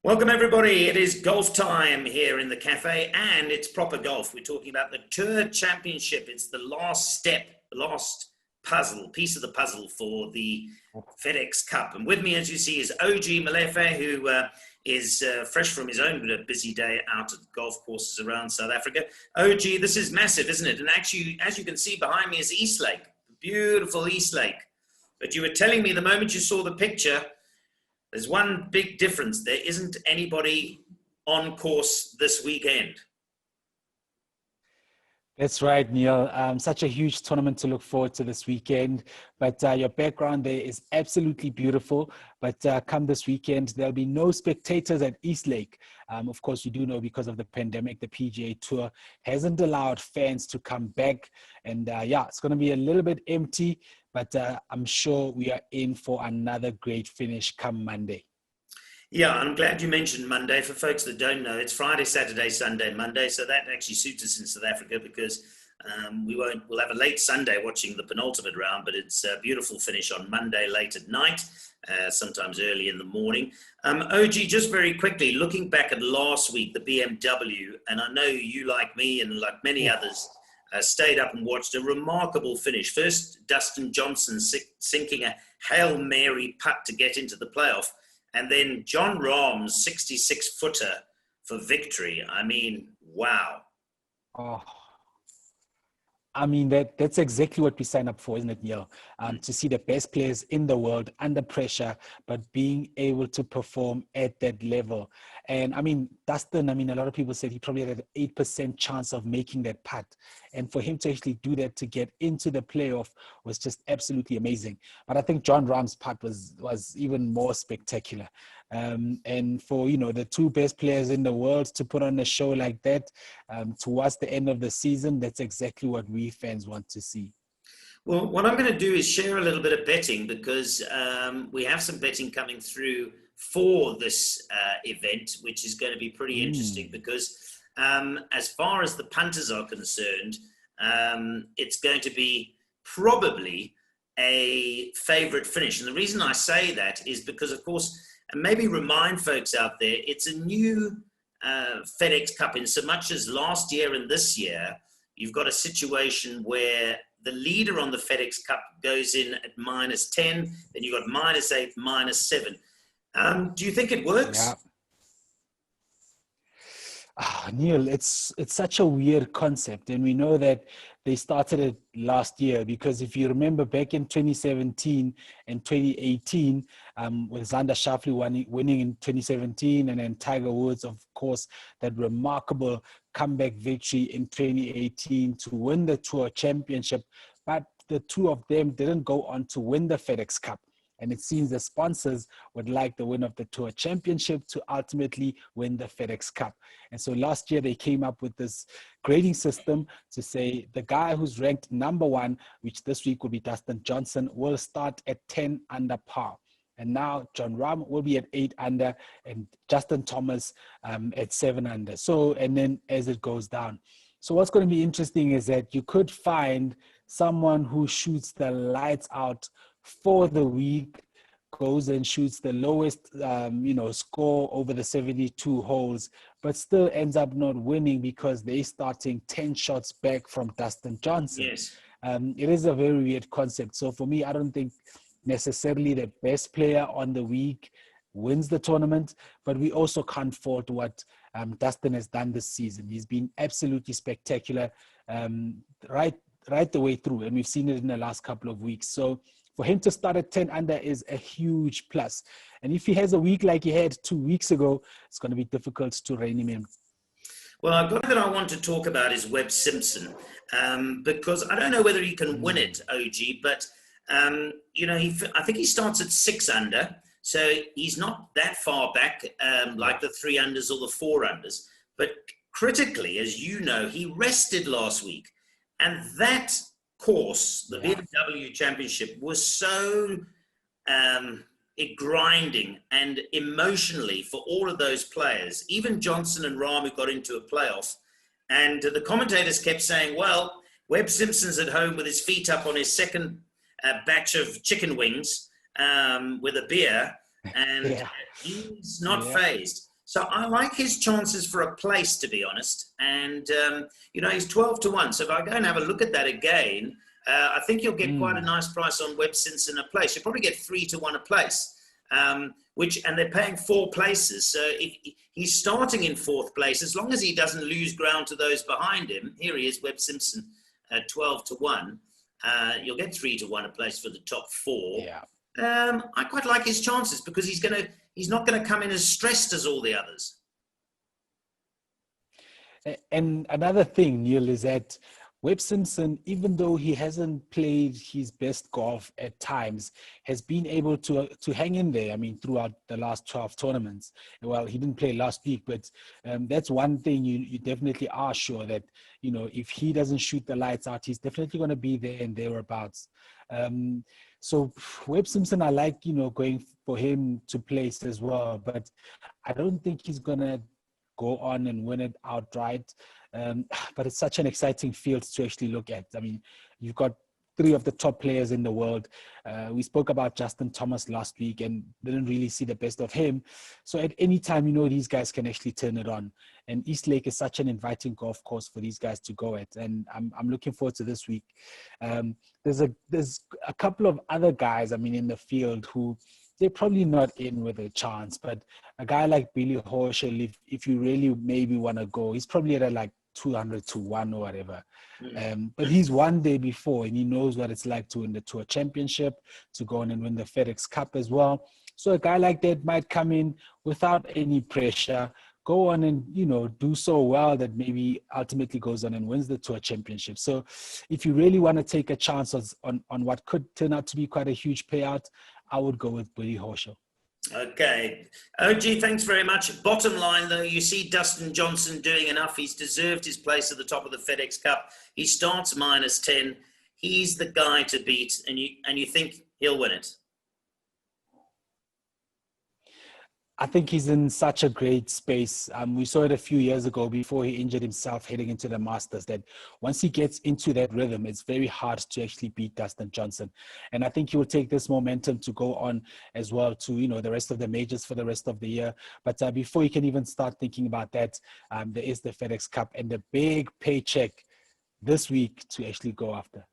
Welcome, everybody. It is golf time here in the cafe, and it's proper golf. We're talking about the Tour Championship. It's the last step, the last piece of the puzzle for the FedEx Cup. And with me, as you see, is OG Molefe, who is fresh from his own busy day out at golf courses around South Africa. OG, this is massive, isn't it? And actually, as you can see behind me is East Lake, beautiful East Lake. But you were telling me the moment you saw the picture, there's one big difference. There isn't anybody on course this weekend. That's right, Neil. Such a huge tournament to look forward to this weekend. But your background there is absolutely beautiful. But come this weekend, there'll be no spectators at East Lake. Of course, you do know because of the pandemic, the PGA Tour hasn't allowed fans to come back. And it's going to be a little bit empty. But I'm sure we are in for another great finish come Monday. Yeah, I'm glad you mentioned Monday. For folks that don't know, it's Friday, Saturday, Sunday, Monday. So that actually suits us in South Africa because we'll have a late Sunday watching the penultimate round, but it's a beautiful finish on Monday late at night, sometimes early in the morning. OG, just very quickly, looking back at last week, the BMW, and I know you, like me and like many others, stayed up and watched a remarkable finish. First, Dustin Johnson sinking a Hail Mary putt to get into the playoff, and then Jon Rahm's 66-footer for victory. I mean, wow. Oh, I mean, that's exactly what we sign up for, isn't it, Neil? To see the best players in the world under pressure, but being able to perform at that level. And I mean, Dustin, a lot of people said he probably had an 8% chance of making that putt. And for him to actually do that to get into the playoff was just absolutely amazing. But I think Jon Rahm's putt was even more spectacular. And for, the two best players in the world to put on a show like that towards the end of the season, that's exactly what we fans want to see. Well, what I'm going to do is share a little bit of betting because we have some betting coming through for this event, which is going to be pretty interesting because as far as the punters are concerned, it's going to be probably a favorite finish. And the reason I say that is because, of course, and maybe remind folks out there, it's a new FedEx Cup in so much as last year and this year, you've got a situation where the leader on the FedEx Cup goes in at -10, then you've got -8, -7. Do you think it works? Yeah. Neil, it's such a weird concept, and we know that they started it last year because if you remember back in 2017 and 2018, with Xander Schauffele winning in 2017, and then Tiger Woods, of course, that remarkable comeback victory in 2018 to win the Tour Championship, but the two of them didn't go on to win the FedEx Cup. And it seems the sponsors would like the win of the Tour Championship to ultimately win the FedEx Cup. And so last year they came up with this grading system to say the guy who's ranked number one, which this week will be Dustin Johnson, will start at 10 under par. And now Jon Rahm will be at 8 under and Justin Thomas at 7 under. So, and then as it goes down. So what's going to be interesting is that you could find someone who shoots the lights out for the week, goes and shoots the lowest, score over the 72 holes, but still ends up not winning because they're starting 10 shots back from Dustin Johnson. Yes. It is a very weird concept. So for me, I don't think necessarily the best player on the week wins the tournament, but we also can't fault what Dustin has done this season. He's been absolutely spectacular right the way through, and we've seen it in the last couple of weeks. So for him to start at 10 under is a huge plus. And if he has a week like he had 2 weeks ago, it's going to be difficult to rein him in. Well, a guy that I want to talk about is Webb Simpson, because I don't know whether he can win it, OG, but, I think he starts at 6 under, so he's not that far back like the 3 unders or the 4 unders. But critically, as you know, he rested last week, and that course, the BMW Championship, was so grinding and emotionally for all of those players, even Johnson and Rahm, who got into a playoff. And the commentators kept saying, well, Webb Simpson's at home with his feet up on his second batch of chicken wings with a beer, and he's not fazed. So I like his chances for a place, to be honest. And, he's 12 to 1. So if I go and have a look at that again, I think you'll get quite a nice price on Webb Simpson a place. You'll probably get 3 to 1 a place, and they're paying 4 places. So if he's starting in 4th place, as long as he doesn't lose ground to those behind him, here he is, Webb Simpson, 12 to 1. You'll get 3 to 1 a place for the top 4. Yeah. I quite like his chances because he's not going to come in as stressed as all the others. And another thing, Neil, is that Webb Simpson, even though he hasn't played his best golf at times, has been able to hang in there. I mean, throughout the last 12 tournaments. Well, he didn't play last week, but that's one thing you definitely are sure that, if he doesn't shoot the lights out, he's definitely going to be there and thereabouts. So Webb Simpson, I like, going for him to place as well, but I don't think he's going to go on and win it outright. But it's such an exciting field to actually look at. I mean, you've got 3 of the top players in the world. We spoke about Justin Thomas last week and didn't really see the best of him. So at any time, these guys can actually turn it on. And East Lake is such an inviting golf course for these guys to go at. And I'm looking forward to this week. There's a couple of other guys, in the field who they're probably not in with a chance. But a guy like Billy Horschel, if you really maybe want to go, he's probably at like 200 to 1 or whatever. But he's won there before and he knows what it's like to win the Tour Championship, to go on and win the FedEx Cup as well. So a guy like that might come in without any pressure, go on and, do so well that maybe ultimately goes on and wins the Tour Championship. So if you really want to take a chance on what could turn out to be quite a huge payout, I would go with Billy Horschel. Okay. OG, thanks very much. Bottom line, though, you see Dustin Johnson doing enough. He's deserved his place at the top of the FedEx Cup. He starts -10. He's the guy to beat, and you think he'll win it. I think he's in such a great space. We saw it a few years ago before he injured himself heading into the Masters, that once he gets into that rhythm, it's very hard to actually beat Dustin Johnson. And I think he will take this momentum to go on as well to, the rest of the majors for the rest of the year. But before you can even start thinking about that, there is the FedEx Cup and the big paycheck this week to actually go after.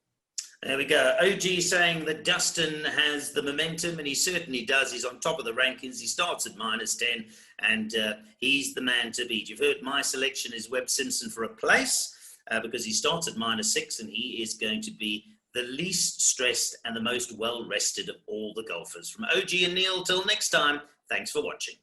There we go. OG saying that Dustin has the momentum, and he certainly does. He's on top of the rankings. He starts at -10, and he's the man to beat. You've heard my selection is Webb Simpson for a place because he starts at -6, and he is going to be the least stressed and the most well-rested of all the golfers. From OG and Neil, till next time, thanks for watching.